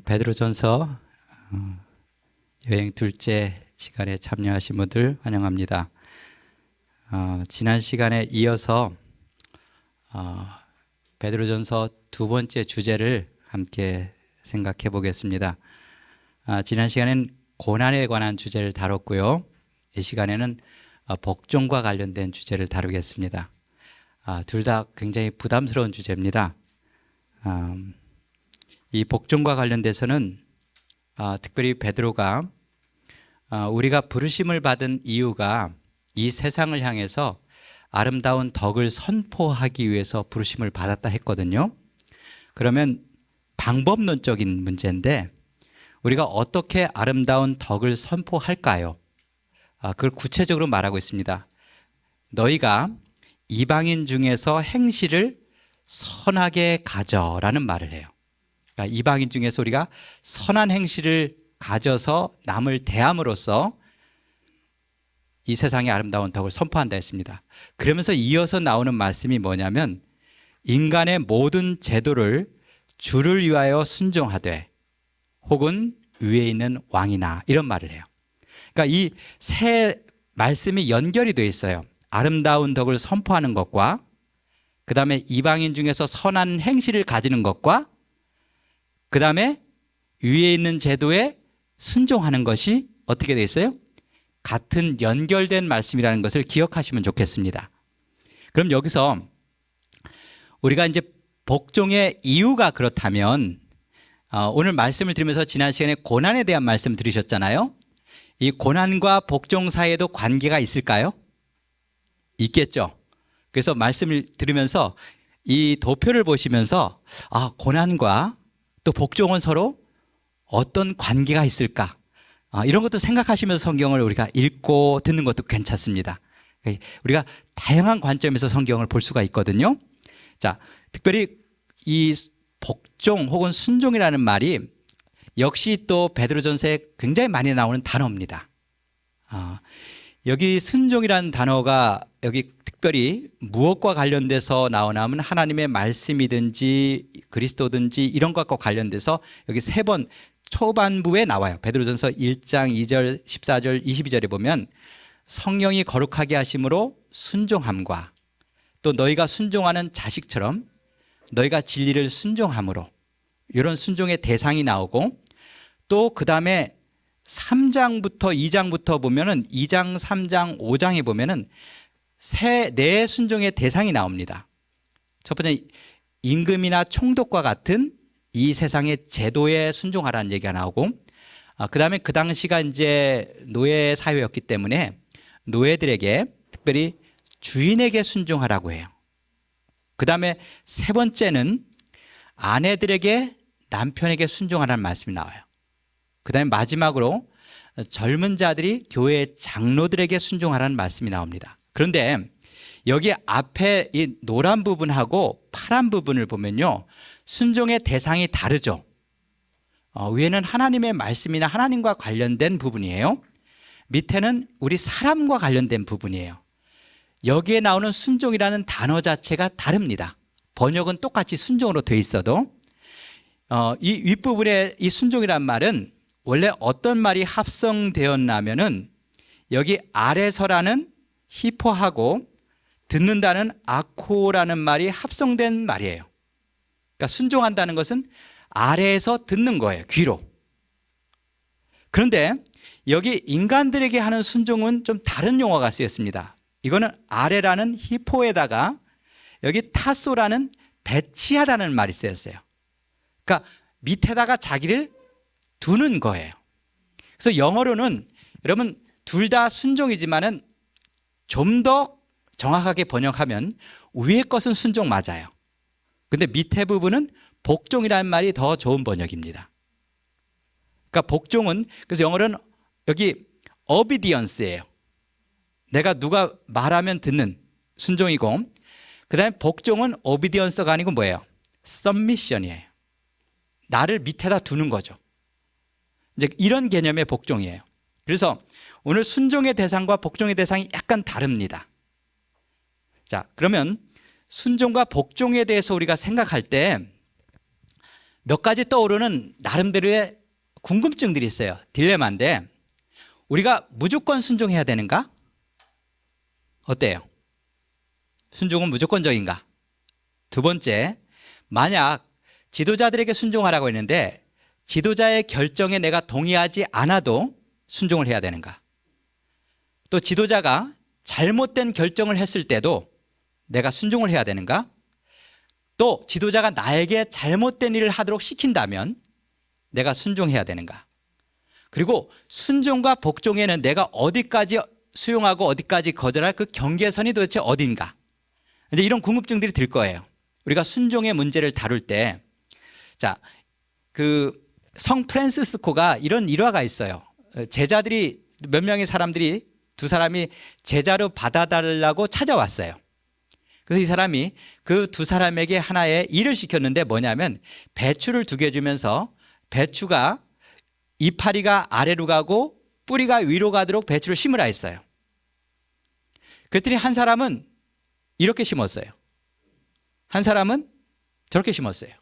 베드로전서 여행 둘째 시간에 참여하신 분들 환영합니다. 지난 시간에 이어서 베드로전서 두 번째 주제를 함께 생각해 보겠습니다. 지난 시간에는 고난에 관한 주제를 다뤘고요. 이 시간에는 복종과 관련된 주제를 다루겠습니다. 둘 다 굉장히 부담스러운 주제입니다. 이 복종과 관련돼서는 특별히 베드로가 우리가 부르심을 받은 이유가 이 세상을 향해서 아름다운 덕을 선포하기 위해서 부르심을 받았다 했거든요. 그러면 방법론적인 문제인데 우리가 어떻게 아름다운 덕을 선포할까요? 그걸 구체적으로 말하고 있습니다. 너희가 이방인 중에서 행실을 선하게 가져라는 말을 해요. 그러니까 이방인 중에서 우리가 선한 행실을 가져서 남을 대함으로써 이 세상의 아름다운 덕을 선포한다 했습니다. 그러면서 이어서 나오는 말씀이 뭐냐면 인간의 모든 제도를 주를 위하여 순종하되 혹은 위에 있는 왕이나 이런 말을 해요. 그러니까 이 세 말씀이 연결이 되어 있어요. 아름다운 덕을 선포하는 것과 그 다음에 이방인 중에서 선한 행실을 가지는 것과 그 다음에 위에 있는 제도에 순종하는 것이 어떻게 되어 있어요? 같은 연결된 말씀이라는 것을 기억하시면 좋겠습니다. 그럼 여기서 우리가 이제 복종의 이유가 그렇다면 오늘 말씀을 들으면서 지난 시간에 고난에 대한 말씀 들으셨잖아요. 이 고난과 복종 사이에도 관계가 있을까요? 있겠죠. 그래서 말씀을 들으면서 이 도표를 보시면서 고난과 또 복종은 서로 어떤 관계가 있을까? 이런 것도 생각하시면서 성경을 우리가 읽고 듣는 것도 괜찮습니다. 우리가 다양한 관점에서 성경을 볼 수가 있거든요. 자, 특별히 이 복종 혹은 순종이라는 말이 역시 또 베드로전서에 굉장히 많이 나오는 단어입니다. 여기 순종이라는 단어가 여기 특별히 무엇과 관련돼서 나오냐면 하나님의 말씀이든지 그리스도든지 이런 것과 관련돼서 여기 세 번 초반부에 나와요. 베드로전서 1장 2절 14절 22절에 보면 성령이 거룩하게 하심으로 순종함과 또 너희가 순종하는 자식처럼 너희가 진리를 순종함으로 이런 순종의 대상이 나오고 또 그 다음에 3장부터 2장부터 보면은 2장 3장 5장에 보면은 네 순종의 대상이 나옵니다. 첫 번째 임금이나 총독과 같은 이 세상의 제도에 순종하라는 얘기가 나오고 그 다음에 그 당시가 이제 노예 사회였기 때문에 노예들에게 특별히 주인에게 순종하라고 해요. 그 다음에 세 번째는 아내들에게 남편에게 순종하라는 말씀이 나와요. 그 다음에 마지막으로 젊은 자들이 교회 장로들에게 순종하라는 말씀이 나옵니다. 그런데 여기 앞에 이 노란 부분하고 파란 부분을 보면요, 순종의 대상이 다르죠. 위에는 하나님의 말씀이나 하나님과 관련된 부분이에요. 밑에는 우리 사람과 관련된 부분이에요. 여기에 나오는 순종이라는 단어 자체가 다릅니다. 번역은 똑같이 순종으로 되어 있어도 이 윗부분에 이 순종이란 말은 원래 어떤 말이 합성되었냐면은 여기 아래서라는 히포하고 듣는다는 아코라는 말이 합성된 말이에요. 그러니까 순종한다는 것은 아래에서 듣는 거예요. 귀로. 그런데 여기 인간들에게 하는 순종은 좀 다른 용어가 쓰였습니다. 이거는 아래라는 히포에다가 여기 타소라는 배치하라는 말이 쓰였어요. 그러니까 밑에다가 자기를 두는 거예요. 그래서 영어로는 여러분 둘 다 순종이지만은 좀 더 정확하게 번역하면 위에 것은 순종 맞아요. 근데 밑에 부분은 복종이라는 말이 더 좋은 번역입니다. 그러니까 복종은 그래서 영어로는 여기 obedience예요. 내가 누가 말하면 듣는 순종이고 그 다음에 복종은 obedience가 아니고 뭐예요? submission이에요. 나를 밑에다 두는 거죠. 이제 이런 개념의 복종이에요. 그래서 오늘 순종의 대상과 복종의 대상이 약간 다릅니다. 자, 그러면 순종과 복종에 대해서 우리가 생각할 때 몇 가지 떠오르는 나름대로의 궁금증들이 있어요. 딜레마인데 우리가 무조건 순종해야 되는가? 어때요? 순종은 무조건적인가? 두 번째, 만약 지도자들에게 순종하라고 했는데 지도자의 결정에 내가 동의하지 않아도 순종을 해야 되는가? 또 지도자가 잘못된 결정을 했을 때도 내가 순종을 해야 되는가? 또 지도자가 나에게 잘못된 일을 하도록 시킨다면 내가 순종해야 되는가? 그리고 순종과 복종에는 내가 어디까지 수용하고 어디까지 거절할 그 경계선이 도대체 어딘가? 이제 이런 궁금증들이 들 거예요. 우리가 순종의 문제를 다룰 때, 자, 성 프란시스코가 이런 일화가 있어요. 제자들이 몇 명의 사람들이 두 사람이 제자로 받아달라고 찾아왔어요. 그래서 이 사람이 그 두 사람에게 하나의 일을 시켰는데 뭐냐면 배추를 2개 주면서 배추가 이파리가 아래로 가고 뿌리가 위로 가도록 배추를 심으라 했어요. 그랬더니 한 사람은 이렇게 심었어요. 한 사람은 저렇게 심었어요.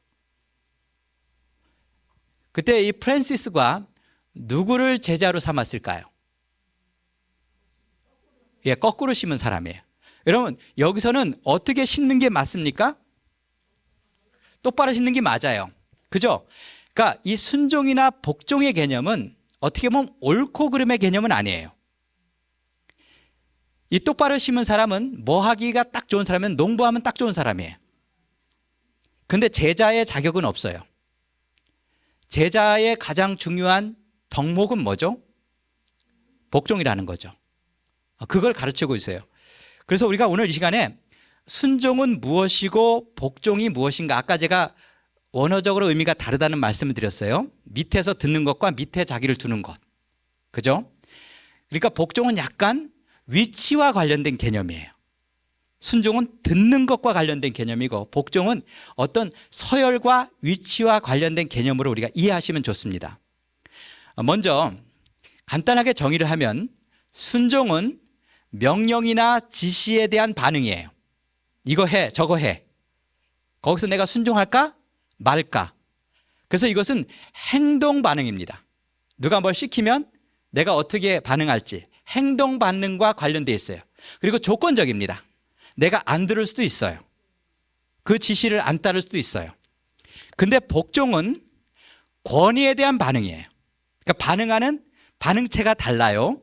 그때 이 프란시스가 누구를 제자로 삼았을까요? 예, 거꾸로 심은 사람이에요. 여러분, 여기서는 어떻게 심는 게 맞습니까? 똑바로 심는 게 맞아요. 그죠? 그러니까 이 순종이나 복종의 개념은 어떻게 보면 옳고 그름의 개념은 아니에요. 이 똑바로 심은 사람은 뭐 하기가 딱 좋은 사람은 농부하면 딱 좋은 사람이에요. 근데 제자의 자격은 없어요. 제자의 가장 중요한 덕목은 뭐죠? 복종이라는 거죠. 그걸 가르치고 있어요. 그래서 우리가 오늘 이 시간에 순종은 무엇이고 복종이 무엇인가, 아까 제가 원어적으로 의미가 다르다는 말씀을 드렸어요. 밑에서 듣는 것과 밑에 자기를 두는 것, 그죠? 그러니까 복종은 약간 위치와 관련된 개념이에요. 순종은 듣는 것과 관련된 개념이고 복종은 어떤 서열과 위치와 관련된 개념으로 우리가 이해하시면 좋습니다. 먼저 간단하게 정의를 하면 순종은 명령이나 지시에 대한 반응이에요. 이거 해, 저거 해. 거기서 내가 순종할까 말까. 그래서 이것은 행동 반응입니다. 누가 뭘 시키면 내가 어떻게 반응할지 행동 반응과 관련되어 있어요. 그리고 조건적입니다. 내가 안 들을 수도 있어요. 그 지시를 안 따를 수도 있어요. 근데 복종은 권위에 대한 반응이에요. 그러니까 반응하는 반응체가 달라요.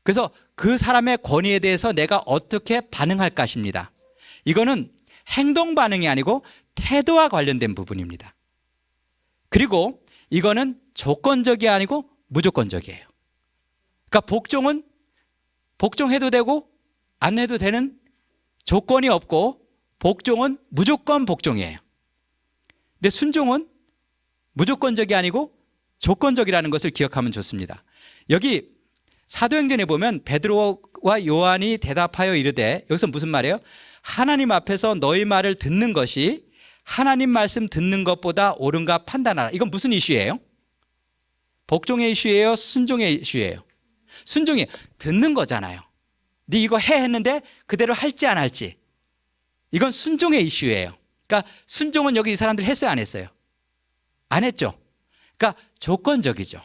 그래서 그 사람의 권위에 대해서 내가 어떻게 반응할 것입니다. 이거는 행동 반응이 아니고 태도와 관련된 부분입니다. 그리고 이거는 조건적이 아니고 무조건적이에요. 그러니까 복종은 복종해도 되고 안 해도 되는 조건이 없고 복종은 무조건 복종이에요. 근데 순종은 무조건적이 아니고 조건적이라는 것을 기억하면 좋습니다. 여기 사도행전에 보면 베드로와 요한이 대답하여 이르되, 여기서 무슨 말이에요? 하나님 앞에서 너희 말을 듣는 것이 하나님 말씀 듣는 것보다 옳은가 판단하라. 이건 무슨 이슈예요? 복종의 이슈예요? 순종의 이슈예요? 순종이 듣는 거잖아요. 네 이거 해 했는데 그대로 할지 안 할지, 이건 순종의 이슈예요. 그러니까 순종은 여기 이 사람들이 했어요, 안 했어요? 안 했죠. 그러니까 조건적이죠.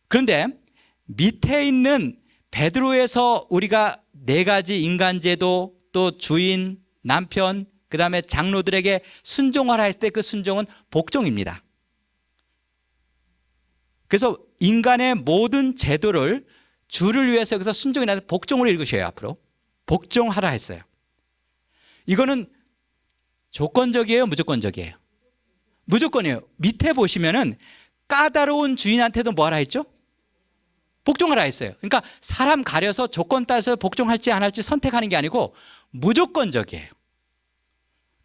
그런데 밑에 있는 베드로에서 우리가 4가지 인간제도, 또 주인, 남편, 그 다음에 장로들에게 순종하라 했을 때 그 순종은 복종입니다. 그래서 인간의 모든 제도를 주를 위해서 여기서 순종이나 복종으로 읽으셔요. 앞으로 복종하라 했어요. 이거는 조건적이에요, 무조건적이에요? 무조건이에요. 밑에 보시면은 까다로운 주인한테도 뭐 하라 했죠? 복종하라 했어요. 그러니까 사람 가려서 조건 따서 복종할지 안 할지 선택하는 게 아니고 무조건적이에요.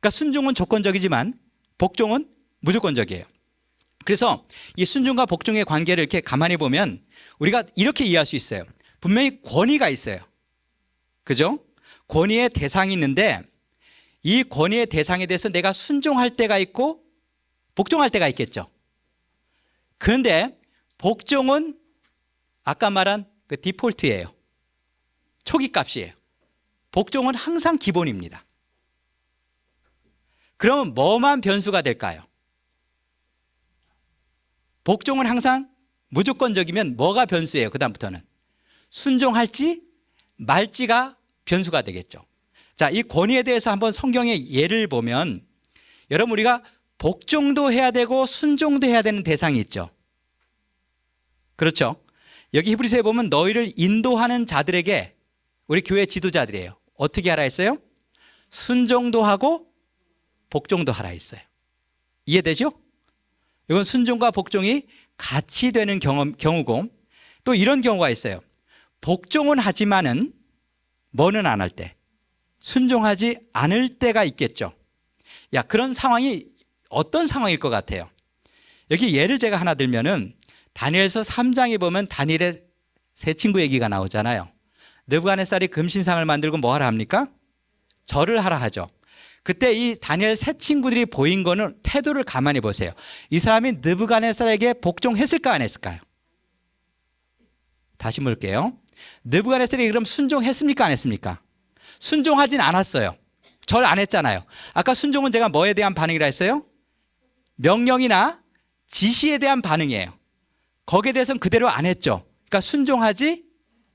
그러니까 순종은 조건적이지만 복종은 무조건적이에요. 그래서 이 순종과 복종의 관계를 이렇게 가만히 보면 우리가 이렇게 이해할 수 있어요. 분명히 권위가 있어요. 그죠? 권위의 대상이 있는데 이 권위의 대상에 대해서 내가 순종할 때가 있고 복종할 때가 있겠죠. 그런데 복종은 아까 말한 그 디폴트예요. 초기 값이에요. 복종은 항상 기본입니다. 그러면 뭐만 변수가 될까요? 복종은 항상 무조건적이면 뭐가 변수예요? 그 다음부터는 순종할지 말지가 변수가 되겠죠. 자, 이 권위에 대해서 한번 성경의 예를 보면, 여러분, 우리가 복종도 해야 되고 순종도 해야 되는 대상이 있죠. 그렇죠? 여기 히브리서에 보면 너희를 인도하는 자들에게, 우리 교회 지도자들이에요, 어떻게 하라 했어요? 순종도 하고 복종도 하라 했어요. 이해되죠? 이건 순종과 복종이 같이 되는 경우고, 또 이런 경우가 있어요. 복종은 하지만은 뭐는 안 할 때, 순종하지 않을 때가 있겠죠. 야, 그런 상황이 어떤 상황일 것 같아요? 여기 예를 제가 하나 들면은 다니엘서 3장에 보면 다니엘의 세 친구 얘기가 나오잖아요. 느부갓네살이 금신상을 만들고 뭐 하라 합니까? 절을 하라 하죠. 그때 이 다니엘 세 친구들이 보인 거는, 태도를 가만히 보세요. 이 사람이 느부갓네살에게 복종했을까 안 했을까요? 다시 물을게요. 느부갓네살이 그럼 순종했습니까 안 했습니까? 순종하진 않았어요. 절 안 했잖아요. 아까 순종은 제가 뭐에 대한 반응이라 했어요? 명령이나 지시에 대한 반응이에요. 거기에 대해서는 그대로 안 했죠. 그러니까 순종하지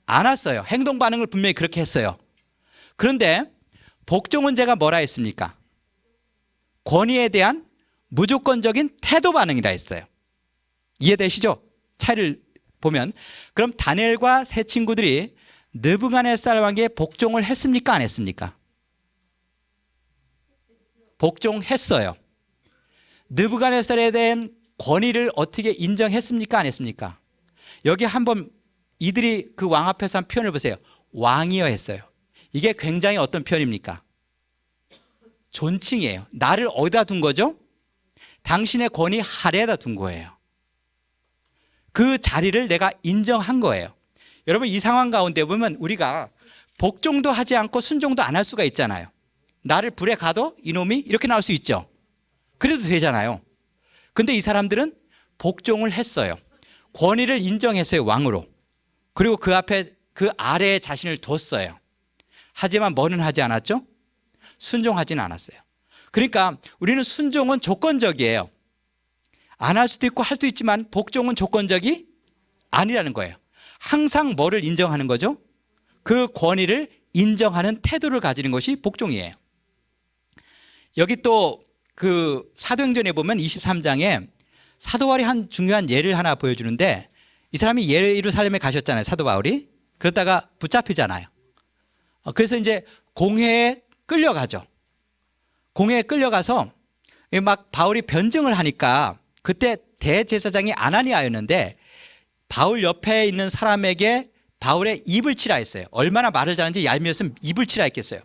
않았어요. 행동 반응을 분명히 그렇게 했어요. 그런데 복종은 제가 뭐라 했습니까? 권위에 대한 무조건적인 태도 반응이라 했어요. 이해되시죠? 차이를 보면. 그럼 다니엘과 세 친구들이 느부갓네살 왕에게 복종을 했습니까 안 했습니까? 복종했어요. 느부갓네살에 대한 권위를 어떻게 인정했습니까 안 했습니까? 여기 한번 이들이 그 왕 앞에서 한 표현을 보세요. 왕이여 했어요. 이게 굉장히 어떤 표현입니까? 존칭이에요. 나를 어디다 둔 거죠? 당신의 권위 아래에다 둔 거예요. 그 자리를 내가 인정한 거예요. 여러분, 이 상황 가운데 보면 우리가 복종도 하지 않고 순종도 안 할 수가 있잖아요. 나를 불에 가도 이놈이 이렇게 나올 수 있죠. 그래도 되잖아요. 근데 이 사람들은 복종을 했어요. 권위를 인정했어요, 왕으로. 그리고 그 앞에, 그 아래에 자신을 뒀어요. 하지만 뭐는 하지 않았죠? 순종하지는 않았어요. 그러니까 우리는 순종은 조건적이에요. 안 할 수도 있고 할 수도 있지만 복종은 조건적이 아니라는 거예요. 항상 뭐를 인정하는 거죠? 그 권위를 인정하는 태도를 가지는 것이 복종이에요. 여기 또 그 사도행전에 보면 23장에 사도 바울이 한 중요한 예를 하나 보여주는데, 이 사람이 예루살렘에 가셨잖아요, 사도 바울이. 그러다가 붙잡히잖아요. 그래서 이제 공회에 끌려가죠. 공회에 끌려가서 막 바울이 변증을 하니까, 그때 대제사장이 아나니아였는데 바울 옆에 있는 사람에게 바울의 입을 치라 했어요. 얼마나 말을 잘하는지 얄미웠으면 입을 치라 했겠어요.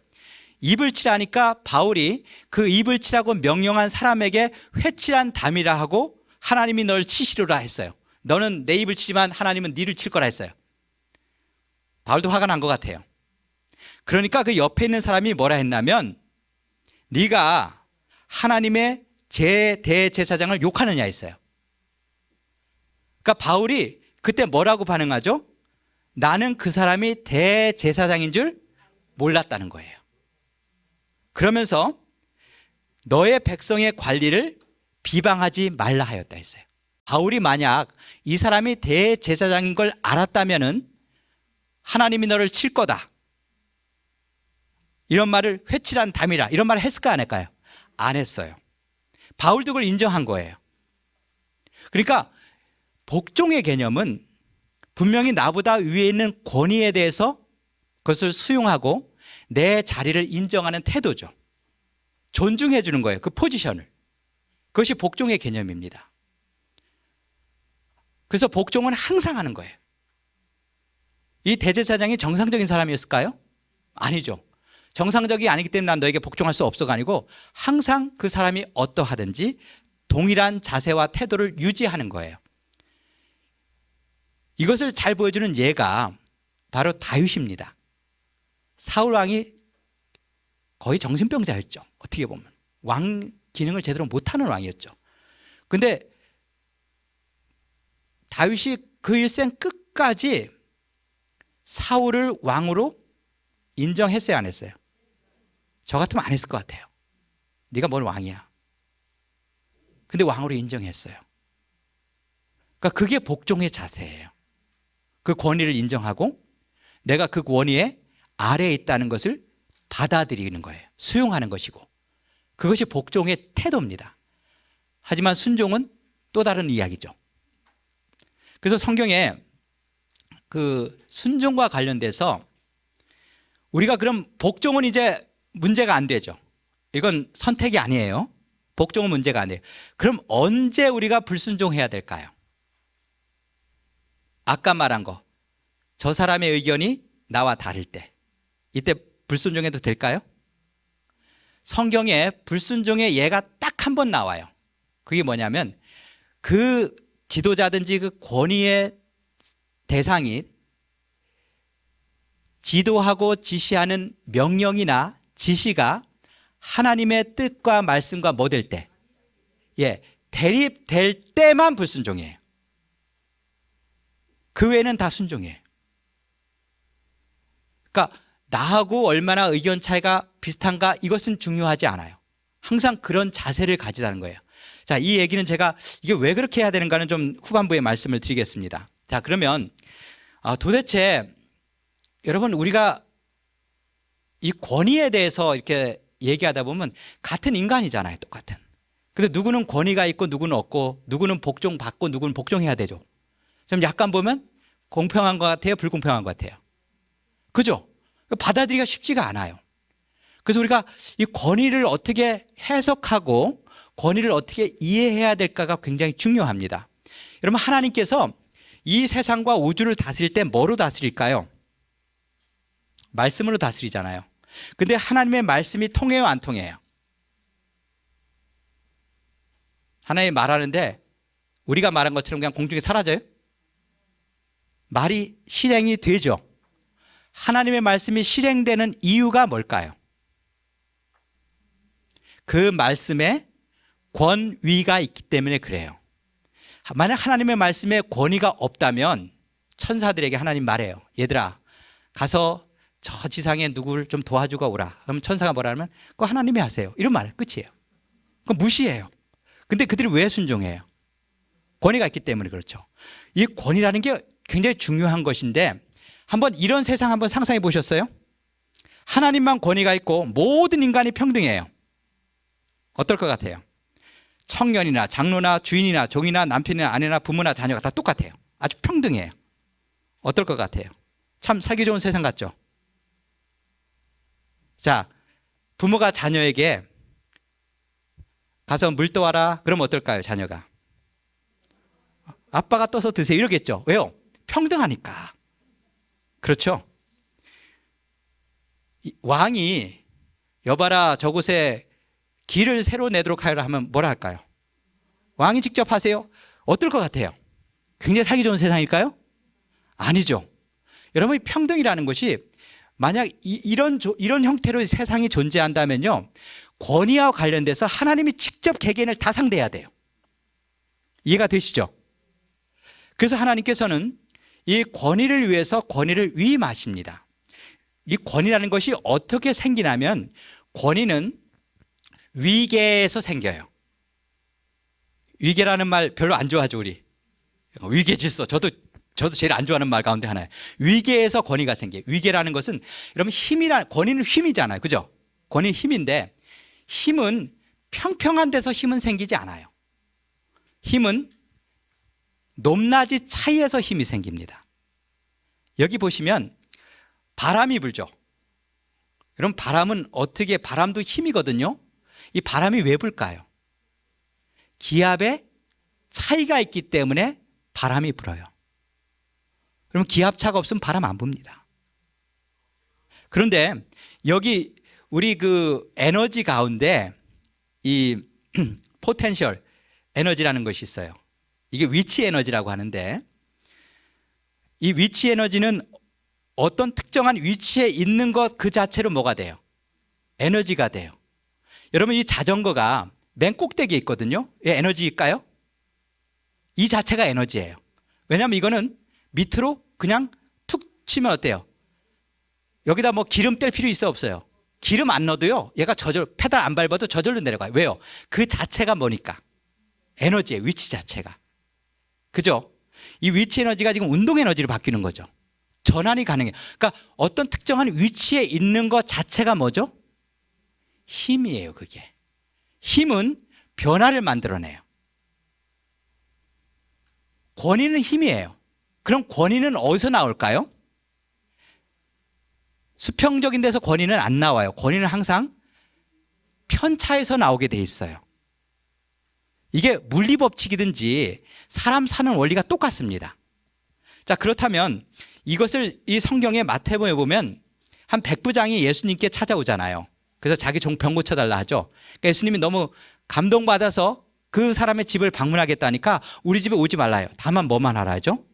입을 치라니까 바울이 그 입을 치라고 명령한 사람에게 회칠한 담이라 하고 하나님이 널 치시리라 했어요. 너는 내 입을 치지만 하나님은 네를 칠 거라 했어요. 바울도 화가 난 것 같아요. 그러니까 그 옆에 있는 사람이 뭐라 했냐면, 네가 하나님의 대제사장을 욕하느냐 했어요. 그러니까 바울이 그때 뭐라고 반응하죠? 나는 그 사람이 대제사장인 줄 몰랐다는 거예요. 그러면서 너의 백성의 관리를 비방하지 말라 하였다 했어요. 바울이 만약 이 사람이 대제사장인 걸 알았다면은 하나님이 너를 칠 거다, 이런 말을, 회칠한 담이라, 이런 말을 했을까 안 했을까요? 안 했어요. 바울도 그걸 인정한 거예요. 그러니까 복종의 개념은 분명히 나보다 위에 있는 권위에 대해서 그것을 수용하고 내 자리를 인정하는 태도죠. 존중해 주는 거예요, 그 포지션을. 그것이 복종의 개념입니다. 그래서 복종은 항상 하는 거예요. 이 대제사장이 정상적인 사람이었을까요? 아니죠. 정상적이 아니기 때문에 난 너에게 복종할 수 없어가 아니고, 항상 그 사람이 어떠하든지 동일한 자세와 태도를 유지하는 거예요. 이것을 잘 보여주는 예가 바로 다윗입니다. 사울 왕이 거의 정신병자였죠. 어떻게 보면 왕 기능을 제대로 못하는 왕이었죠. 근데 다윗이 그 일생 끝까지 사울을 왕으로 인정했어요 안 했어요? 저 같으면 안 했을 것 같아요. 네가 뭘 왕이야. 근데 왕으로 인정했어요. 그러니까 그게 복종의 자세예요. 그 권위를 인정하고 내가 그 권위에 아래에 있다는 것을 받아들이는 거예요. 수용하는 것이고, 그것이 복종의 태도입니다. 하지만 순종은 또 다른 이야기죠. 그래서 성경에 그 순종과 관련돼서 우리가 그럼 복종은 이제 문제가 안 되죠. 이건 선택이 아니에요. 복종은 문제가 안 돼요. 그럼 언제 우리가 불순종해야 될까요? 아까 말한 거, 저 사람의 의견이 나와 다를 때, 이때 불순종해도 될까요? 성경에 불순종의 예가 딱 한 번 나와요. 그게 뭐냐면 그 지도자든지 그 권위의 대상이 지도하고 지시하는 명령이나 지시가 하나님의 뜻과 말씀과 뭐 될 때, 대립될 때만 불순종이에요. 그 외에는 다 순종이에요. 그러니까 나하고 얼마나 의견 차이가 비슷한가, 이것은 중요하지 않아요. 항상 그런 자세를 가지자는 거예요. 자, 이 얘기는 제가 이게 왜 그렇게 해야 되는가는 좀 후반부에 말씀을 드리겠습니다. 자, 그러면 도대체 여러분, 우리가 이 권위에 대해서 이렇게 얘기하다 보면 같은 인간이잖아요. 똑같은. 근데 누구는 권위가 있고 누구는 없고, 누구는 복종받고 누구는 복종해야 되죠. 좀 약간 보면 공평한 것 같아요, 불공평한 것 같아요. 그죠? 받아들이기가 쉽지가 않아요. 그래서 우리가 이 권위를 어떻게 해석하고 권위를 어떻게 이해해야 될까가 굉장히 중요합니다. 여러분, 하나님께서 이 세상과 우주를 다스릴 때 뭐로 다스릴까요? 말씀으로 다스리잖아요. 근데 하나님의 말씀이 통해요, 안 통해요? 하나님이 말하는데 우리가 말한 것처럼 그냥 공중에 사라져요? 말이 실행이 되죠. 하나님의 말씀이 실행되는 이유가 뭘까요? 그 말씀에 권위가 있기 때문에 그래요. 만약 하나님의 말씀에 권위가 없다면 천사들에게 하나님 말해요. 얘들아, 가서 저 지상에 누구를 좀 도와주고 오라. 그럼 천사가 뭐라 하면 그거 하나님이 하세요. 이런 말 끝이에요. 그건 무시해요. 근데 그들이 왜 순종해요? 권위가 있기 때문에 그렇죠. 이 권위라는 게 굉장히 중요한 것인데, 한번 이런 세상 한번 상상해 보셨어요? 하나님만 권위가 있고 모든 인간이 평등해요. 어떨 것 같아요? 청년이나 장로나 주인이나 종이나 남편이나 아내나 부모나 자녀가 다 똑같아요. 아주 평등해요. 어떨 것 같아요? 참 살기 좋은 세상 같죠? 자, 부모가 자녀에게 가서 물 떠와라. 그럼 어떨까요, 자녀가? 아빠가 떠서 드세요. 이러겠죠. 왜요? 평등하니까. 그렇죠? 왕이 여봐라, 저곳에 길을 새로 내도록 하여라 하면 뭐라 할까요? 왕이 직접 하세요? 어떨 것 같아요? 굉장히 살기 좋은 세상일까요? 아니죠. 여러분, 평등이라는 것이 만약 이런 형태로 세상이 존재한다면요, 권위와 관련돼서 하나님이 직접 개개인을 다 상대해야 돼요. 이해가 되시죠? 그래서 하나님께서는 이 권위를 위해서 권위를 위임하십니다. 이 권위라는 것이 어떻게 생기냐면, 권위는 위계에서 생겨요. 위계라는 말 별로 안 좋아하죠, 우리. 위계 질서. 저도 제일 안 좋아하는 말 가운데 하나예요. 위계에서 권위가 생겨요. 위계라는 것은 여러분 권위는 힘이잖아요. 그죠? 권위는 힘인데, 힘은 평평한 데서 힘은 생기지 않아요. 힘은 높낮이 차이에서 힘이 생깁니다. 여기 보시면 바람이 불죠. 여러분, 바람도 힘이거든요. 이 바람이 왜 불까요? 기압의 차이가 있기 때문에 바람이 불어요. 그럼 기압차가 없으면 바람 안 붑니다. 그런데 여기 우리 그 에너지 가운데 이 포텐셜 에너지라는 것이 있어요. 이게 위치 에너지라고 하는데, 이 위치 에너지는 어떤 특정한 위치에 있는 것 그 자체로 뭐가 돼요? 에너지가 돼요. 여러분, 이 자전거가 맨 꼭대기에 있거든요. 왜 에너지일까요? 이 자체가 에너지예요. 왜냐하면 이거는 밑으로 그냥 툭 치면 어때요? 여기다 뭐 기름 뗄 필요 있어 없어요? 기름 안 넣어도요, 얘가 페달 안 밟아도 저절로 내려가요. 왜요? 그 자체가 뭐니까? 에너지의 위치 자체가. 그죠? 이 위치 에너지가 지금 운동 에너지로 바뀌는 거죠. 전환이 가능해요. 그러니까 어떤 특정한 위치에 있는 것 자체가 뭐죠? 힘이에요. 그게. 힘은 변화를 만들어내요. 권위는 힘이에요. 그럼 권위는 어디서 나올까요? 수평적인 데서 권위는 안 나와요. 권위는 항상 편차에서 나오게 돼 있어요. 이게 물리법칙이든지 사람 사는 원리가 똑같습니다. 자, 그렇다면 이것을 이 성경의 마태복음에 보면 한 백부장이 예수님께 찾아오잖아요. 그래서 자기 종 병 고쳐달라 하죠. 그러니까 예수님이 너무 감동받아서 그 사람의 집을 방문하겠다니까 우리 집에 오지 말라요. 다만 뭐만 하라 하죠?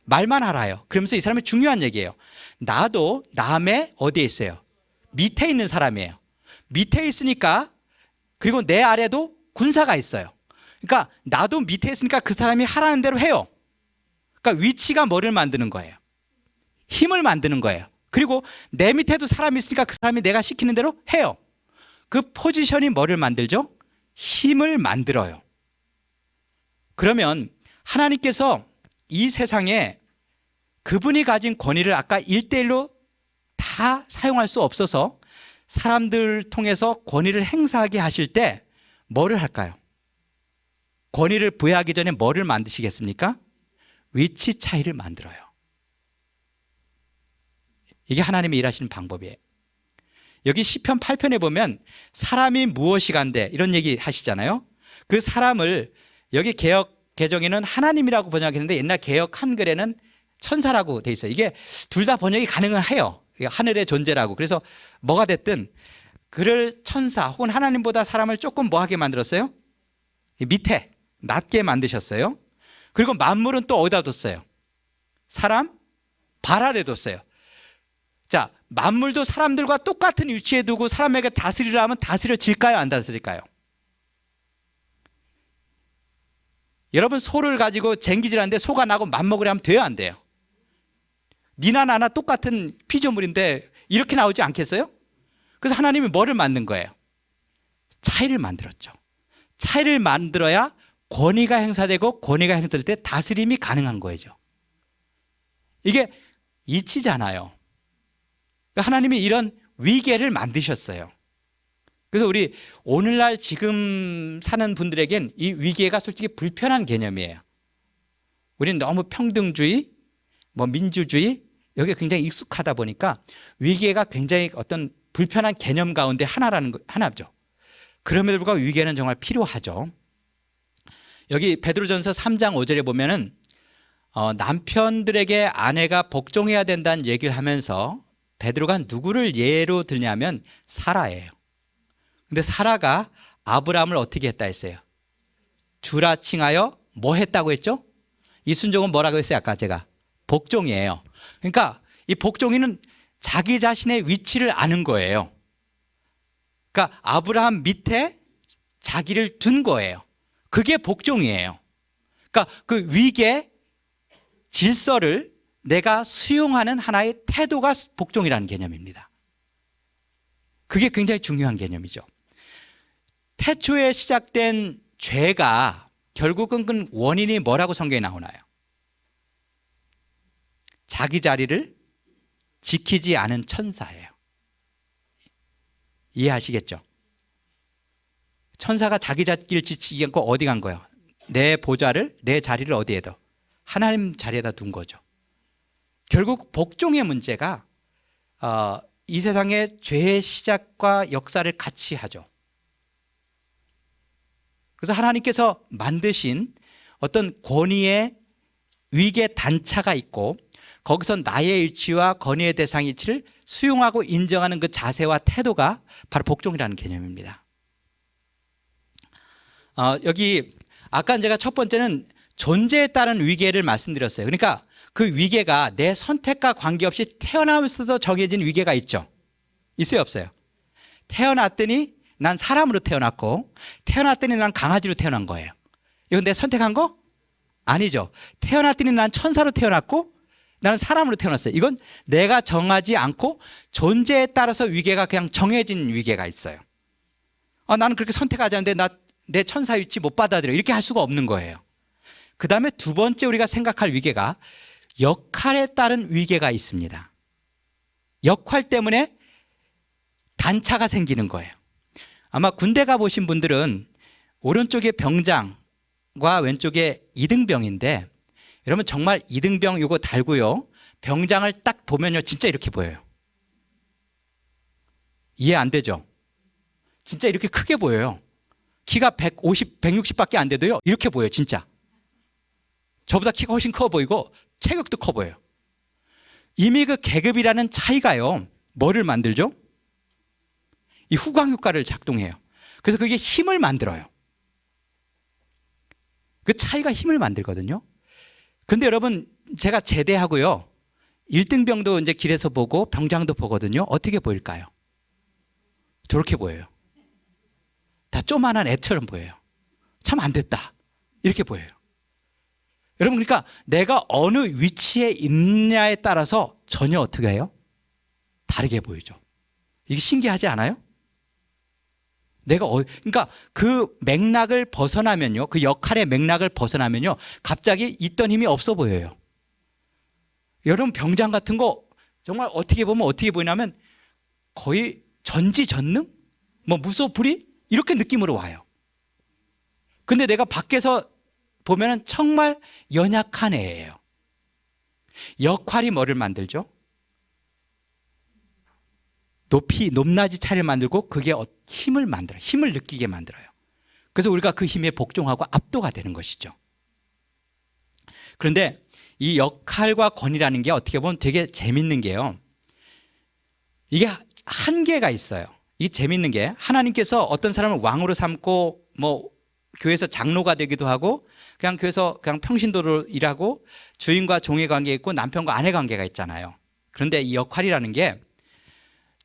말만 하라요. 그러면서 이 사람이 중요한 얘기예요. 나도 남의 어디에 있어요? 밑에 있는 사람이에요. 밑에 있으니까, 그리고 내 아래도 군사가 있어요. 그러니까 나도 밑에 있으니까 그 사람이 하라는 대로 해요. 그러니까 위치가 뭐를 만드는 거예요? 힘을 만드는 거예요. 그리고 내 밑에도 사람이 있으니까 그 사람이 내가 시키는 대로 해요. 그 포지션이 뭐를 만들죠? 힘을 만들어요. 그러면 하나님께서 이 세상에 그분이 가진 권위를 아까 1대1로 다 사용할 수 없어서 사람들을 통해서 권위를 행사하게 하실 때 뭐를 할까요? 권위를 부여하기 전에 뭐를 만드시겠습니까? 위치 차이를 만들어요. 이게 하나님이 일하시는 방법이에요. 여기 시편 8편에 보면 사람이 무엇이간데 이런 얘기 하시잖아요. 그 사람을 여기 개역 개정에는 하나님이라고 번역했는데 옛날 개역 한글에는 천사라고 돼 있어요. 이게 둘 다 번역이 가능은 해요. 하늘의 존재라고. 그래서 뭐가 됐든 그를 천사 혹은 하나님보다 사람을 조금 뭐하게 만들었어요? 밑에 낮게 만드셨어요. 그리고 만물은 또 어디다 뒀어요? 사람 발 아래 뒀어요. 자, 만물도 사람들과 똑같은 위치에 두고 사람에게 다스리라 하면 다스려질까요? 안 다스릴까요? 여러분 소를 가지고 쟁기질하는데 소가 나고 맘먹으려 하면 돼요? 안 돼요? 니나 나나 똑같은 피조물인데 이렇게 나오지 않겠어요? 그래서 하나님이 뭐를 만든 거예요? 차이를 만들었죠. 차이를 만들어야 권위가 행사되고 권위가 행사될 때 다스림이 가능한 거죠. 이게 이치잖아요. 하나님이 이런 위계를 만드셨어요. 그래서 우리 오늘날 지금 사는 분들에겐 이 위계가 솔직히 불편한 개념이에요. 우리는 너무 평등주의, 민주주의 여기에 굉장히 익숙하다 보니까 위계가 굉장히 어떤 불편한 개념 가운데 하나죠. 그럼에도 불구하고 위계는 정말 필요하죠. 여기 베드로전서 3장 5절에 보면은 남편들에게 아내가 복종해야 된다는 얘기를 하면서 베드로가 누구를 예로 들냐면 사라예요. 근데 사라가 아브라함을 어떻게 했다 했어요? 주라 칭하여 뭐 했다고 했죠? 이 순종은 뭐라고 했어요? 아까 제가 복종이에요. 그러니까 이 복종이는 자기 자신의 위치를 아는 거예요. 그러니까 아브라함 밑에 자기를 둔 거예요. 그게 복종이에요. 그러니까 그 위계 질서를 내가 수용하는 하나의 태도가 복종이라는 개념입니다. 그게 굉장히 중요한 개념이죠. 태초에 시작된 죄가 결국은 그 원인이 뭐라고 성경에 나오나요? 자기 자리를 지키지 않은 천사예요. 이해하시겠죠? 천사가 자기 자리를 지키지 않고 어디 간 거예요? 내 보좌를, 내 자리를 어디에 둬? 하나님 자리에다 둔 거죠. 결국 복종의 문제가 이 세상의 죄의 시작과 역사를 같이 하죠. 그래서 하나님께서 만드신 어떤 권위의 위계 단차가 있고 거기서 나의 위치와 권위의 대상의 위치를 수용하고 인정하는 그 자세와 태도가 바로 복종이라는 개념입니다. 여기 아까 제가 첫 번째는 존재에 따른 위계를 말씀드렸어요. 그러니까 그 위계가 내 선택과 관계없이 태어나면서도 정해진 위계가 있죠. 있어요, 없어요? 태어났더니 난 사람으로 태어났고 태어났더니 난 강아지로 태어난 거예요. 이건 내 선택한 거? 아니죠. 태어났더니 난 천사로 태어났고 나는 사람으로 태어났어요. 이건 내가 정하지 않고 존재에 따라서 위계가 그냥 정해진 위계가 있어요. 나는 그렇게 선택하지 않는데 내 천사 위치 못 받아들여. 이렇게 할 수가 없는 거예요. 그 다음에 두 번째 우리가 생각할 위계가 역할에 따른 위계가 있습니다. 역할 때문에 단차가 생기는 거예요. 아마 군대 가보신 분들은 오른쪽에 병장과 왼쪽에 이등병인데, 여러분 정말 이등병 이거 달고요, 병장을 딱 보면요 진짜 이렇게 보여요. 이해 안 되죠? 진짜 이렇게 크게 보여요. 키가 150, 160밖에 안 돼도요 이렇게 보여요. 진짜 저보다 키가 훨씬 커 보이고 체격도 커 보여요. 이미 그 계급이라는 차이가요 뭐를 만들죠? 이 후광 효과를 작동해요. 그래서 그게 힘을 만들어요. 그 차이가 힘을 만들거든요. 그런데 여러분 제가 제대하고요 1등병도 이제 길에서 보고 병장도 보거든요. 어떻게 보일까요? 저렇게 보여요. 다 조만한 애처럼 보여요. 참 안 됐다 이렇게 보여요. 여러분 그러니까 내가 어느 위치에 있느냐에 따라서 전혀 어떻게 해요? 다르게 보이죠. 이게 신기하지 않아요? 내가 그러니까 그 맥락을 벗어나면요, 그 역할의 맥락을 벗어나면요 갑자기 있던 힘이 없어 보여요. 여러분 병장 같은 거 정말 어떻게 보면 어떻게 보이냐면 거의 전지전능? 뭐 무소불위? 이렇게 느낌으로 와요. 근데 내가 밖에서 보면은 정말 연약한 애예요. 역할이 뭐를 만들죠? 높낮이 차이를 만들고 그게 힘을 만들어요. 힘을 느끼게 만들어요. 그래서 우리가 그 힘에 복종하고 압도가 되는 것이죠. 그런데 이 역할과 권위라는 게 어떻게 보면 되게 재밌는 게요, 이게 한계가 있어요. 이게 재밌는 게 하나님께서 어떤 사람을 왕으로 삼고 뭐 교회에서 장로가 되기도 하고 그냥 교회에서 그냥 평신도로 일하고 주인과 종의 관계 있고 남편과 아내 관계가 있잖아요. 그런데 이 역할이라는 게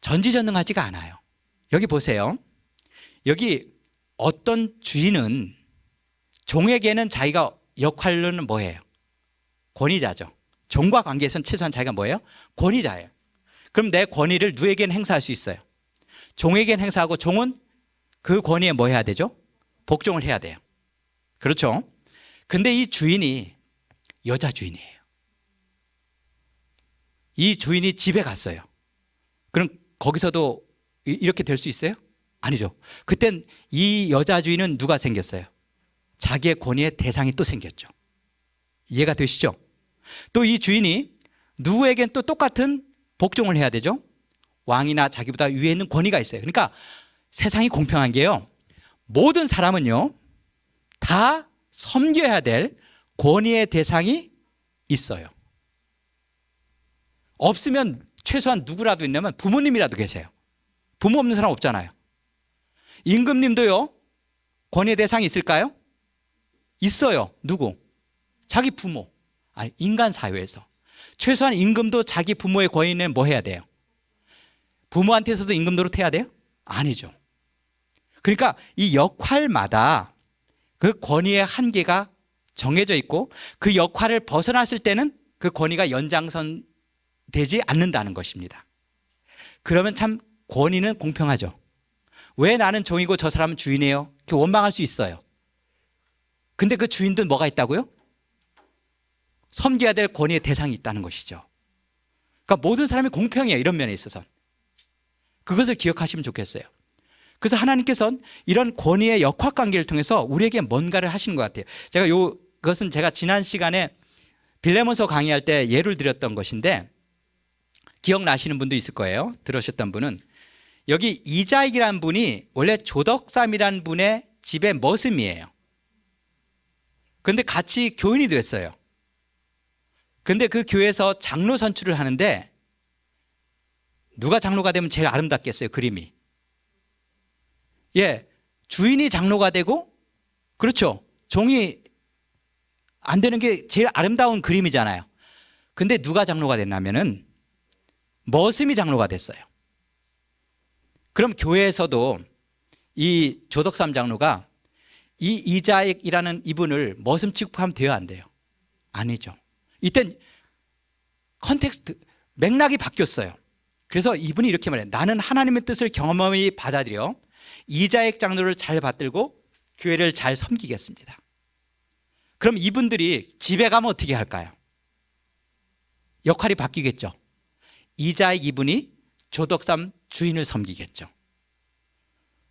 전지전능하지가 않아요. 여기 보세요. 여기 어떤 주인은 종에게는 자기가 역할로는 뭐예요? 권위자죠. 종과 관계에서는 최소한 자기가 뭐예요? 권위자예요. 그럼 내 권위를 누구에게는 행사할 수 있어요? 종에게는 행사하고 종은 그 권위에 뭐 해야 되죠? 복종을 해야 돼요. 그렇죠? 근데 이 주인이 여자 주인이에요. 이 주인이 집에 갔어요. 그럼 거기서도 이렇게 될 수 있어요? 아니죠. 그땐 이 여자 주인은 누가 생겼어요? 자기의 권위의 대상이 또 생겼죠. 이해가 되시죠? 또 이 주인이 누구에겐 또 똑같은 복종을 해야 되죠. 왕이나 자기보다 위에 있는 권위가 있어요. 그러니까 세상이 공평한 게요, 모든 사람은요 다 섬겨야 될 권위의 대상이 있어요. 없으면 최소한 누구라도 있냐면 부모님이라도 계세요. 부모 없는 사람 없잖아요. 임금님도요 권위의 대상이 있을까요? 있어요. 누구? 자기 부모. 아니, 인간 사회에서 최소한 임금도 자기 부모의 권위는 뭐 해야 돼요? 부모한테서도 임금 노릇해야 돼요? 아니죠. 그러니까 이 역할마다 그 권위의 한계가 정해져 있고 그 역할을 벗어났을 때는 그 권위가 연장선 되지 않는다는 것입니다. 그러면 참 권위는 공평하죠. 왜 나는 종이고 저 사람은 주인이에요? 이렇게 원망할 수 있어요. 근데 그 주인도 뭐가 있다고요? 섬겨야 될 권위의 대상이 있다는 것이죠. 그러니까 모든 사람이 공평해요. 이런 면에 있어서 그것을 기억하시면 좋겠어요. 그래서 하나님께서는 이런 권위의 역학관계를 통해서 우리에게 뭔가를 하시는 것 같아요. 그것은 제가 지난 시간에 빌레몬서 강의할 때 예를 드렸던 것인데 기억나시는 분도 있을 거예요. 들으셨던 분은 여기 이자익이라는 분이 원래 조덕삼이라는 분의 집의 머슴이에요. 그런데 같이 교인이 됐어요. 근데 그 교회에서 장로 선출을 하는데 누가 장로가 되면 제일 아름답겠어요? 그림이. 예, 주인이 장로가 되고, 그렇죠, 종이 안 되는 게 제일 아름다운 그림이잖아요. 근데 누가 장로가 됐냐면은 머슴이 장로가 됐어요. 그럼 교회에서도 이 조덕삼 장로가 이 이자익이라는 이분을 머슴 취급하면 돼요, 안 돼요? 아니죠. 이땐 컨텍스트, 맥락이 바뀌었어요. 그래서 이분이 이렇게 말해요. 나는 하나님의 뜻을 경험하며 받아들여 이자익 장로를 잘 받들고 교회를 잘 섬기겠습니다. 그럼 이분들이 집에 가면 어떻게 할까요? 역할이 바뀌겠죠. 이자의 이분이 조덕삼 주인을 섬기겠죠.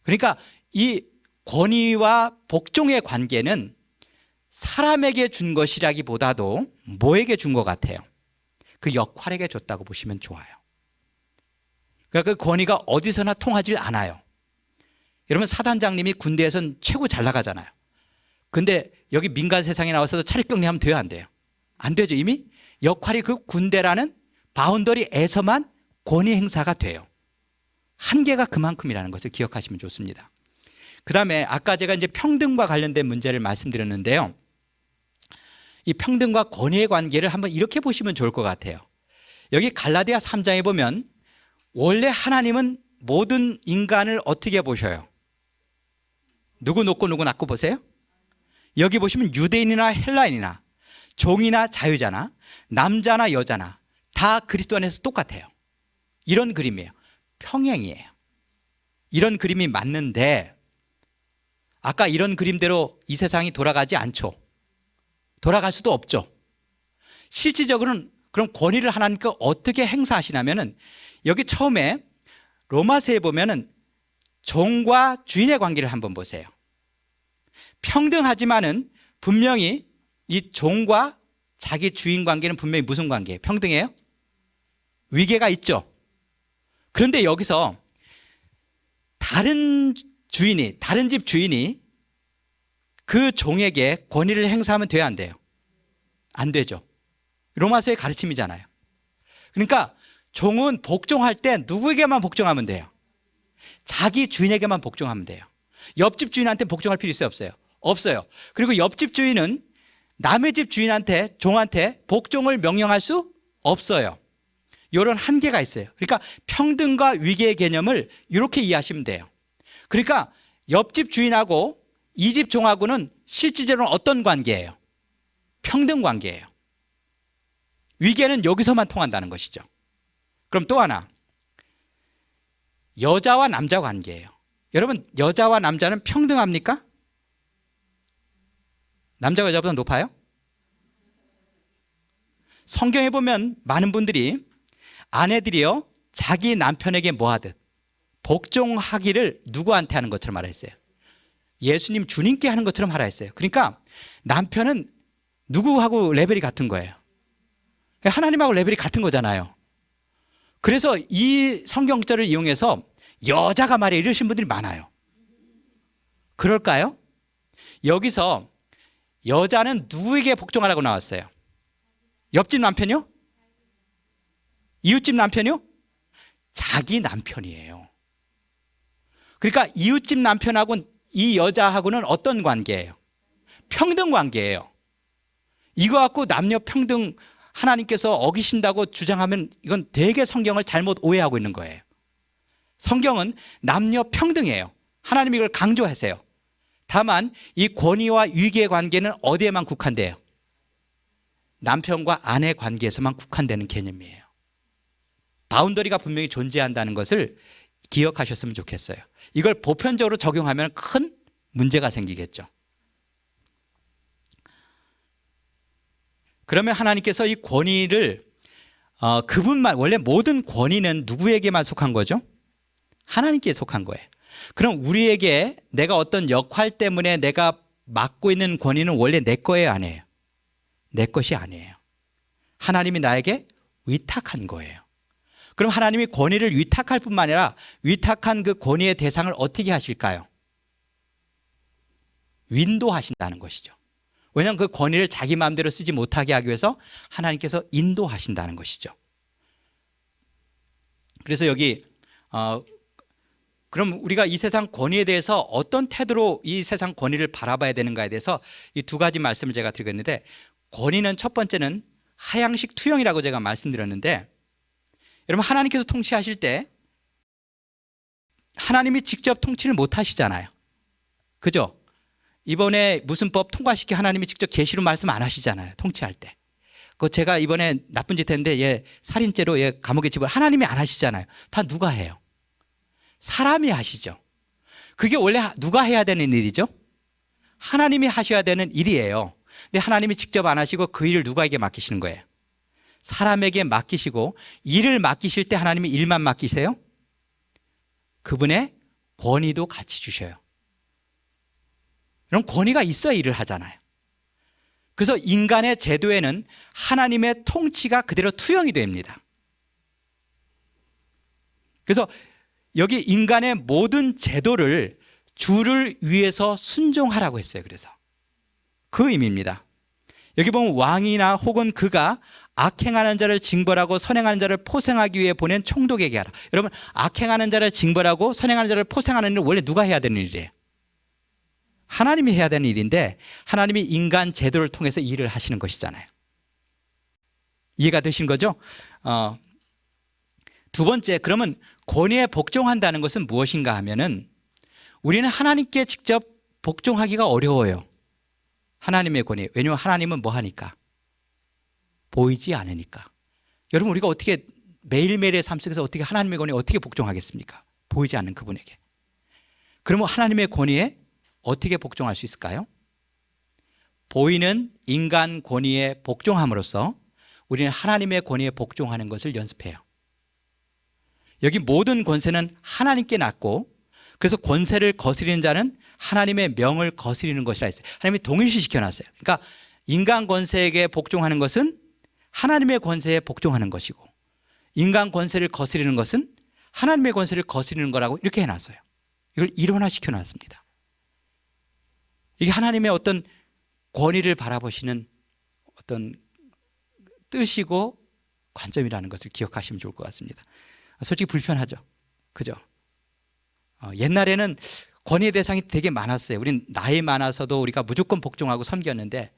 그러니까 이 권위와 복종의 관계는 사람에게 준 것이라기보다도 뭐에게 준 것 같아요? 그 역할에게 줬다고 보시면 좋아요. 그러니까 그 권위가 어디서나 통하질 않아요. 여러분, 사단장님이 군대에선 최고 잘 나가잖아요. 근데 여기 민간 세상에 나와서도 차례격리하면 돼요, 안 돼요? 안 되죠. 이미 역할이 그 군대라는 바운더리에서만 권위 행사가 돼요. 한계가 그만큼이라는 것을 기억하시면 좋습니다. 그 다음에 아까 제가 이제 평등과 관련된 문제를 말씀드렸는데요. 이 평등과 권위의 관계를 한번 이렇게 보시면 좋을 것 같아요. 여기 갈라디아 3장에 보면 원래 하나님은 모든 인간을 어떻게 보셔요? 누구 높고 누구 낮고 보세요? 여기 보시면 유대인이나 헬라인이나 종이나 자유자나 남자나 여자나 다 그리스도 안에서 똑같아요. 이런 그림이에요. 평행이에요. 이런 그림이 맞는데 아까 이런 그림대로 이 세상이 돌아가지 않죠. 돌아갈 수도 없죠. 실질적으로는 그럼 권위를 하나님께 어떻게 행사하시냐면은 여기 처음에 로마서에 보면은 종과 주인의 관계를 한번 보세요. 평등하지만은 분명히 이 종과 자기 주인 관계는 분명히 무슨 관계예요? 평등해요? 위계가 있죠. 그런데 여기서 다른 집 주인이 그 종에게 권위를 행사하면 돼요, 안 돼요? 안 되죠. 로마서의 가르침이잖아요. 그러니까 종은 복종할 때 누구에게만 복종하면 돼요? 자기 주인에게만 복종하면 돼요. 옆집 주인한테 복종할 필요 있어요, 없어요? 없어요. 그리고 옆집 주인은 남의 집 주인한테, 종한테 복종을 명령할 수 없어요. 이런 한계가 있어요. 그러니까 평등과 위계의 개념을 이렇게 이해하시면 돼요. 그러니까 옆집 주인하고 이 집 종하고는 실질적으로 어떤 관계예요? 평등 관계예요. 위계는 여기서만 통한다는 것이죠. 그럼 또 하나, 여자와 남자 관계예요. 여러분, 여자와 남자는 평등합니까? 남자가 여자보다 높아요? 성경에 보면 많은 분들이 아내들이요 자기 남편에게 뭐하듯 복종하기를 누구한테 하는 것처럼 하라 했어요? 예수님 주님께 하는 것처럼 하라 했어요. 그러니까 남편은 누구하고 레벨이 같은 거예요? 하나님하고 레벨이 같은 거잖아요. 그래서 이 성경절을 이용해서 여자가 말해 이러신 분들이 많아요. 그럴까요? 여기서 여자는 누구에게 복종하라고 나왔어요? 옆집 남편이요? 이웃집 남편이요? 자기 남편이에요. 그러니까 이웃집 남편하고 이 여자하고는 어떤 관계예요? 평등 관계예요. 이거 갖고 남녀 평등 하나님께서 어기신다고 주장하면 이건 되게 성경을 잘못 오해하고 있는 거예요. 성경은 남녀 평등이에요. 하나님이 이걸 강조하세요. 다만 이 권위와 위계의 관계는 어디에만 국한돼요? 남편과 아내 관계에서만 국한되는 개념이에요. 바운더리가 분명히 존재한다는 것을 기억하셨으면 좋겠어요. 이걸 보편적으로 적용하면 큰 문제가 생기겠죠. 그러면 하나님께서 이 권위를 그분만, 원래 모든 권위는 누구에게만 속한 거죠? 하나님께 속한 거예요. 그럼 우리에게 내가 어떤 역할 때문에 내가 맡고 있는 권위는 원래 내 거예요, 아니에요? 내 것이 아니에요. 하나님이 나에게 위탁한 거예요. 그럼 하나님이 권위를 위탁할 뿐만 아니라 위탁한 그 권위의 대상을 어떻게 하실까요? 인도하신다는 것이죠. 왜냐하면 그 권위를 자기 마음대로 쓰지 못하게 하기 위해서 하나님께서 인도하신다는 것이죠. 그래서 여기 그럼 우리가 이 세상 권위에 대해서 어떤 태도로 이 세상 권위를 바라봐야 되는가에 대해서 이 두 가지 말씀을 제가 드리겠는데, 권위는 첫 번째는 하향식 투영이라고 제가 말씀드렸는데, 여러분 하나님께서 통치하실 때 하나님이 직접 통치를 못 하시잖아요. 그죠? 이번에 무슨 법 통과시키 하나님이 직접 계시로 말씀 안 하시잖아요. 통치할 때. 그 제가 이번에 나쁜 짓 했는데 얘 살인죄로 얘 감옥에 집을 하나님이 안 하시잖아요. 다 누가 해요? 사람이 하시죠. 그게 원래 누가 해야 되는 일이죠? 하나님이 하셔야 되는 일이에요. 근데 하나님이 직접 안 하시고 그 일을 누구에게 맡기시는 거예요? 사람에게 맡기시고, 일을 맡기실 때 하나님이 일만 맡기세요? 그분의 권위도 같이 주셔요. 그럼 권위가 있어야 일을 하잖아요. 그래서 인간의 제도에는 하나님의 통치가 그대로 투영이 됩니다. 그래서 여기 인간의 모든 제도를 주를 위해서 순종하라고 했어요. 그래서 그 의미입니다. 여기 보면 왕이나 혹은 그가 악행하는 자를 징벌하고 선행하는 자를 포생하기 위해 보낸 총독에게 하라. 여러분, 악행하는 자를 징벌하고 선행하는 자를 포생하는 일은 원래 누가 해야 되는 일이에요? 하나님이 해야 되는 일인데, 하나님이 인간 제도를 통해서 일을 하시는 것이잖아요. 이해가 되신 거죠? 두 번째, 그러면 권위에 복종한다는 것은 무엇인가 하면은, 우리는 하나님께 직접 복종하기가 어려워요. 하나님의 권위. 왜냐하면 하나님은 뭐 하니까? 보이지 않으니까. 여러분, 우리가 어떻게 매일매일의 삶 속에서 어떻게 하나님의 권위에 어떻게 복종하겠습니까? 보이지 않는 그분에게. 그러면 하나님의 권위에 어떻게 복종할 수 있을까요? 보이는 인간 권위에 복종함으로써 우리는 하나님의 권위에 복종하는 것을 연습해요. 여기 모든 권세는 하나님께 났고, 그래서 권세를 거스리는 자는 하나님의 명을 거스리는 것이라 했어요. 하나님이 동일시시켜놨어요. 그러니까 인간 권세에게 복종하는 것은 하나님의 권세에 복종하는 것이고, 인간 권세를 거스리는 것은 하나님의 권세를 거스리는 거라고 이렇게 해놨어요. 이걸 일원화시켜놨습니다. 이게 하나님의 어떤 권위를 바라보시는 어떤 뜻이고 관점이라는 것을 기억하시면 좋을 것 같습니다. 솔직히 불편하죠. 그죠? 옛날에는 권위의 대상이 되게 많았어요. 우린 나이 많아서도 우리가 무조건 복종하고 섬겼는데,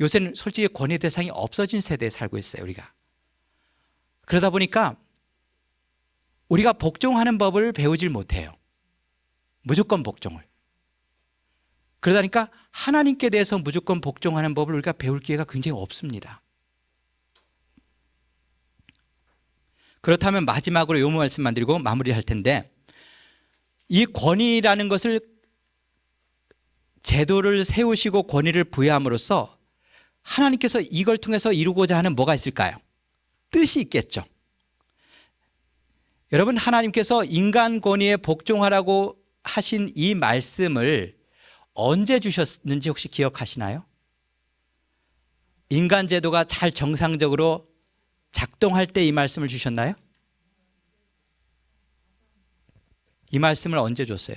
요새는 솔직히 권위의 대상이 없어진 세대에 살고 있어요, 우리가. 그러다 보니까 우리가 복종하는 법을 배우질 못해요. 무조건 복종을. 그러다 보니까 하나님께 대해서 무조건 복종하는 법을 우리가 배울 기회가 굉장히 없습니다. 그렇다면 마지막으로 요 말씀만 드리고 마무리할 텐데, 이 권위라는 것을, 제도를 세우시고 권위를 부여함으로써 하나님께서 이걸 통해서 이루고자 하는 뭐가 있을까요? 뜻이 있겠죠. 여러분, 하나님께서 인간 권위에 복종하라고 하신 이 말씀을 언제 주셨는지 혹시 기억하시나요? 인간 제도가 잘 정상적으로 작동할 때 이 말씀을 주셨나요? 이 말씀을 언제 줬어요?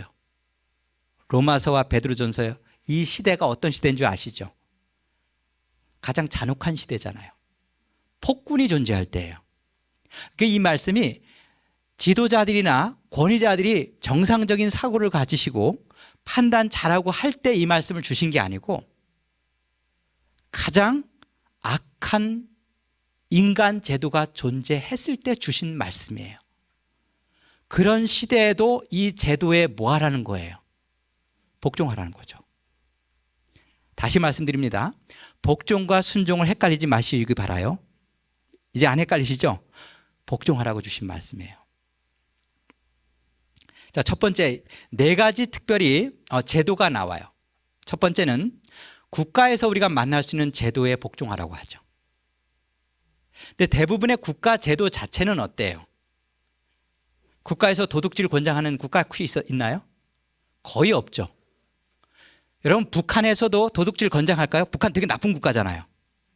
로마서와 베드로전서요. 이 시대가 어떤 시대인 줄 아시죠? 가장 잔혹한 시대잖아요. 폭군이 존재할 때예요. 그러니까 이 말씀이 지도자들이나 권위자들이 정상적인 사고를 가지시고 판단 잘하고 할 때 이 말씀을 주신 게 아니고, 가장 악한 인간 제도가 존재했을 때 주신 말씀이에요. 그런 시대에도 이 제도에 뭐 하라는 거예요? 복종하라는 거죠. 다시 말씀드립니다. 복종과 순종을 헷갈리지 마시기 바라요. 이제 안 헷갈리시죠? 복종하라고 주신 말씀이에요. 자, 첫 번째, 네 가지 특별히 제도가 나와요. 첫 번째는 국가에서 우리가 만날 수 있는 제도에 복종하라고 하죠. 근데 대부분의 국가 제도 자체는 어때요? 국가에서 도둑질 권장하는 국가 혹시 있나요? 거의 없죠. 여러분, 북한에서도 도둑질 권장할까요? 북한 되게 나쁜 국가잖아요.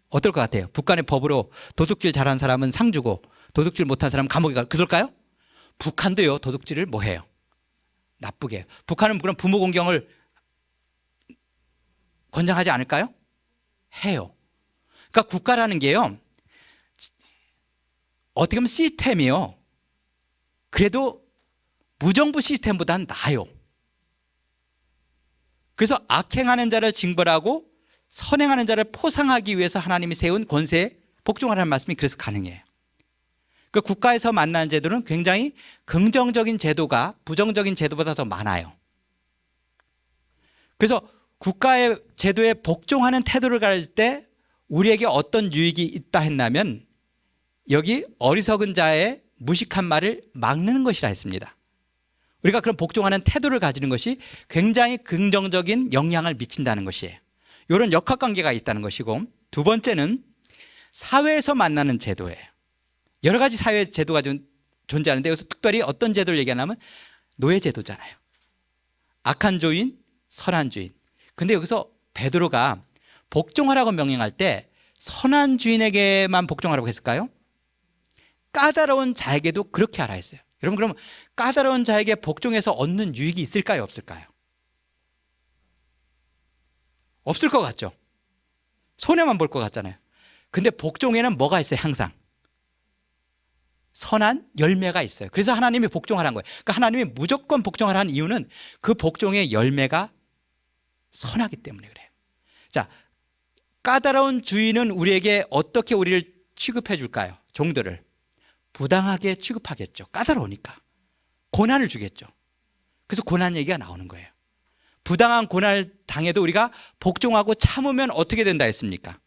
어떨 것 같아요? 북한의 법으로 도둑질 잘한 사람은 상 주고 도둑질 못한 사람은 감옥에 가고 그럴까요? 북한도요, 도둑질을 뭐 해요? 나쁘게 해요. 북한은 그럼 부모 공경을 권장하지 않을까요? 해요. 그러니까 국가라는 게요, 어떻게 보면 시스템이요, 그래도 무정부 시스템보다는 나아요. 그래서 악행하는 자를 징벌하고 선행하는 자를 포상하기 위해서 하나님이 세운 권세에 복종하라는 말씀이 그래서 가능해요. 그 국가에서 만나는 제도는 굉장히 긍정적인 제도가 부정적인 제도보다 더 많아요. 그래서 국가의 제도에 복종하는 태도를 가질 때 우리에게 어떤 유익이 있다 했냐면, 여기 어리석은 자의 무식한 말을 막는 것이라 했습니다. 우리가 그런 복종하는 태도를 가지는 것이 굉장히 긍정적인 영향을 미친다는 것이에요. 이런 역학관계가 있다는 것이고, 두 번째는 사회에서 만나는 제도예요. 여러 가지 사회 제도가 존재하는데 여기서 특별히 어떤 제도를 얘기하냐면 노예 제도잖아요. 악한 주인, 선한 주인. 근데 여기서 베드로가 복종하라고 명령할 때 선한 주인에게만 복종하라고 했을까요? 까다로운 자에게도 그렇게 하라 했어요. 여러분, 그럼 까다로운 자에게 복종해서 얻는 유익이 있을까요, 없을까요? 없을 것 같죠? 손해만 볼 것 같잖아요. 근데 복종에는 뭐가 있어요? 항상 선한 열매가 있어요. 그래서 하나님이 복종하라는 거예요. 그러니까 하나님이 무조건 복종하라는 이유는 그 복종의 열매가 선하기 때문에 그래요. 자, 까다로운 주인은 우리에게 어떻게 우리를 취급해 줄까요? 종들을 부당하게 취급하겠죠. 까다로우니까 고난을 주겠죠. 그래서 고난 얘기가 나오는 거예요. 부당한 고난을 당해도 우리가 복종하고 참으면 어떻게 된다 했습니까?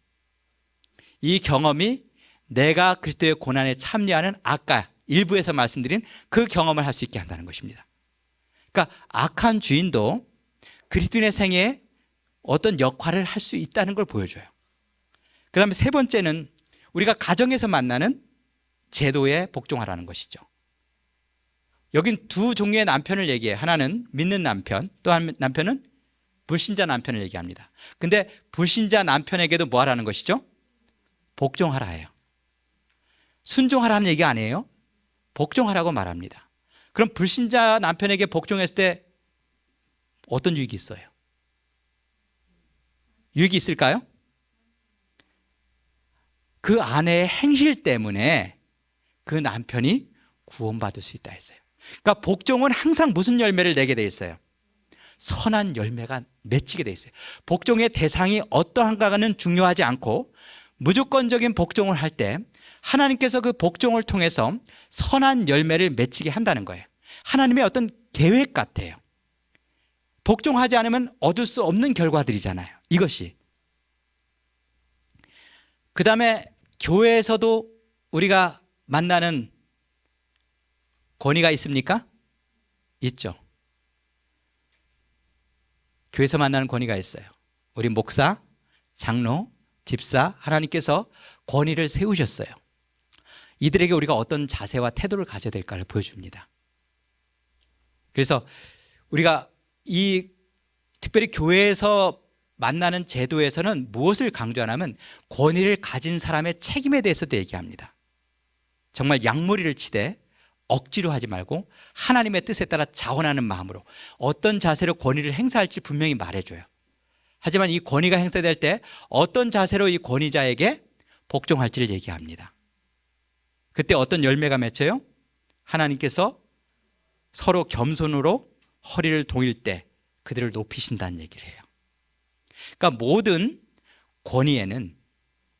이 경험이 내가 그리스도의 고난에 참여하는 아까 일부에서 말씀드린 그 경험을 할 수 있게 한다는 것입니다. 그러니까 악한 주인도 그리스도인의 생애에 어떤 역할을 할 수 있다는 걸 보여줘요. 그 다음에 세 번째는 우리가 가정에서 만나는 제도에 복종하라는 것이죠. 여긴 두 종류의 남편을 얘기해요. 하나는 믿는 남편, 또 한 남편은 불신자 남편을 얘기합니다. 근데 불신자 남편에게도 뭐 하라는 것이죠? 복종하라 해요. 순종하라는 얘기 아니에요. 복종하라고 말합니다. 그럼 불신자 남편에게 복종했을 때 어떤 유익이 있어요? 유익이 있을까요? 그 아내의 행실 때문에 그 남편이 구원받을 수 있다 했어요. 그러니까 복종은 항상 무슨 열매를 내게 돼 있어요? 선한 열매가 맺히게 돼 있어요. 복종의 대상이 어떠한가는 중요하지 않고 무조건적인 복종을 할 때 하나님께서 그 복종을 통해서 선한 열매를 맺히게 한다는 거예요. 하나님의 어떤 계획 같아요. 복종하지 않으면 얻을 수 없는 결과들이잖아요. 이것이. 그 다음에 교회에서도 우리가 만나는 권위가 있습니까? 있죠. 교회에서 만나는 권위가 있어요. 우리 목사, 장로, 집사, 하나님께서 권위를 세우셨어요. 이들에게 우리가 어떤 자세와 태도를 가져야 될까를 보여줍니다. 그래서 우리가 이 특별히 교회에서 만나는 제도에서는 무엇을 강조하냐면 권위를 가진 사람의 책임에 대해서도 얘기합니다. 정말 양머리를 치되 억지로 하지 말고 하나님의 뜻에 따라 자원하는 마음으로 어떤 자세로 권위를 행사할지 분명히 말해줘요. 하지만 이 권위가 행사될 때 어떤 자세로 이 권위자에게 복종할지를 얘기합니다. 그때 어떤 열매가 맺혀요? 하나님께서 서로 겸손으로 허리를 동일 때 그들을 높이신다는 얘기를 해요. 그러니까 모든 권위에는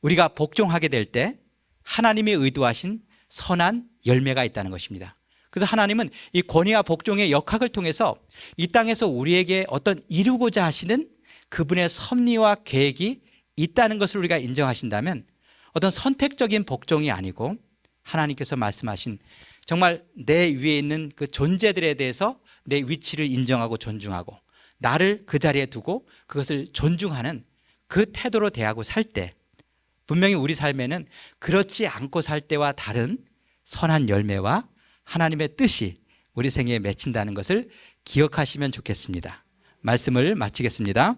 우리가 복종하게 될 때 하나님이 의도하신 선한 열매가 있다는 것입니다. 그래서 하나님은 이 권위와 복종의 역학을 통해서 이 땅에서 우리에게 어떤 이루고자 하시는 그분의 섭리와 계획이 있다는 것을 우리가 인정하신다면 어떤 선택적인 복종이 아니고 하나님께서 말씀하신 정말 내 위에 있는 그 존재들에 대해서 내 위치를 인정하고 존중하고 나를 그 자리에 두고 그것을 존중하는 그 태도로 대하고 살 때 분명히 우리 삶에는 그렇지 않고 살 때와 다른 선한 열매와 하나님의 뜻이 우리 생애에 맺힌다는 것을 기억하시면 좋겠습니다. 말씀을 마치겠습니다.